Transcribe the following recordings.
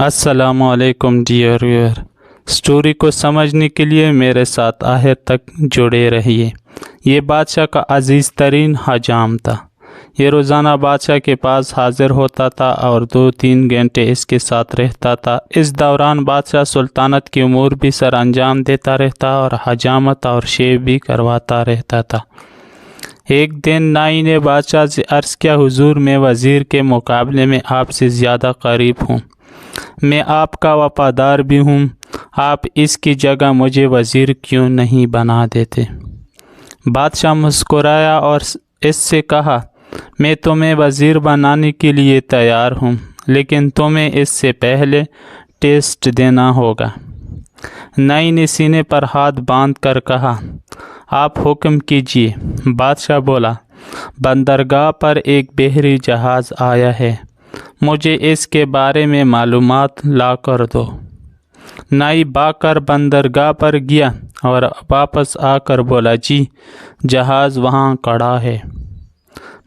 السلام علیکم ڈیئر ویور، سٹوری کو سمجھنے کے لیے میرے ساتھ آخر تک جڑے رہیے۔ یہ بادشاہ کا عزیز ترین حجام تھا۔ یہ روزانہ بادشاہ کے پاس حاضر ہوتا تھا اور 2-3 گھنٹے اس کے ساتھ رہتا تھا۔ اس دوران بادشاہ سلطنت کے امور بھی سر انجام دیتا رہتا اور حجامت اور شیو بھی کرواتا رہتا تھا۔ ایک دن نائی نے بادشاہ سے عرض کیا، حضور میں وزیر کے مقابلے میں آپ سے زیادہ قریب ہوں، میں آپ کا وفادار بھی ہوں، آپ اس کی جگہ مجھے وزیر کیوں نہیں بنا دیتے؟ بادشاہ مسکرایا اور اس سے کہا، میں تمہیں وزیر بنانے کے لیے تیار ہوں، لیکن تمہیں اس سے پہلے ٹیسٹ دینا ہوگا۔ نائی نے سینے پر ہاتھ باندھ کر کہا، آپ حکم کیجیے۔ بادشاہ بولا، بندرگاہ پر ایک بحری جہاز آیا ہے، مجھے اس کے بارے میں معلومات لا کر دو۔ نائی بھاگ کر بندرگاہ پر گیا اور واپس آ کر بولا، جی جہاز وہاں کھڑا ہے۔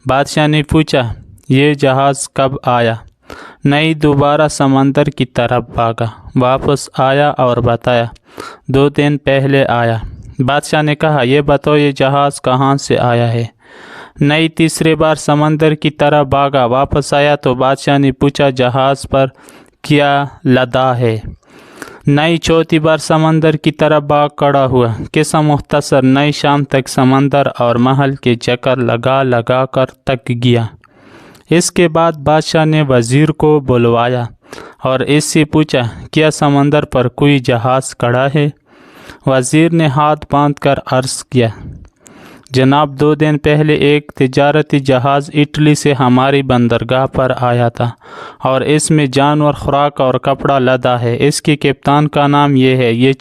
بادشاہ نے پوچھا، یہ جہاز کب آیا؟ نائی دوبارہ سمندر کی طرف بھاگا، واپس آیا اور بتایا، 2 دن پہلے آیا۔ بادشاہ نے کہا، یہ بتاؤ یہ جہاز کہاں سے آیا ہے؟ نائی تیسری بار سمندر کی طرف بھاگا، واپس آیا تو بادشاہ نے پوچھا، جہاز پر کیا لدا ہے؟ نائی چوتھی بار سمندر کی طرف بھاگ کھڑا ہوا۔ قصہ مختصر، نائی شام تک سمندر اور محل کے چکر لگا کر تک گیا۔ اس کے بعد بادشاہ نے وزیر کو بلوایا اور اس سے پوچھا، کیا سمندر پر کوئی جہاز کھڑا ہے؟ وزیر نے ہاتھ باندھ کر عرض کیا، جناب 2 دن پہلے ایک تجارتی جہاز اٹلی سے ہماری بندرگاہ پر آیا تھا اور اس میں جانور، خوراک اور کپڑا لدا ہے۔ اس کے کپتان کا نام یہ ہے، یہ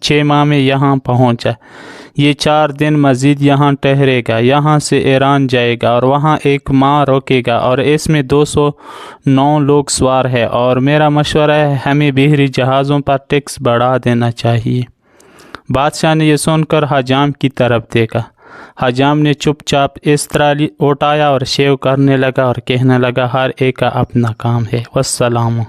6 ماہ میں یہاں پہنچا، یہ 4 دن مزید یہاں ٹھہرے گا، یہاں سے ایران جائے گا اور وہاں 1 ماہ رکے گا اور اس میں 209 لوگ سوار ہیں، اور میرا مشورہ ہے ہمیں بحری جہازوں پر ٹیکس بڑھا دینا چاہیے۔ بادشاہ نے یہ سن کر حجام کی طرف دیکھا۔ حجام نے چپ چاپ استرالی اٹھایا اور شیو کرنے لگا اور کہنے لگا، ہر ایک کا اپنا کام ہے۔ والسلام۔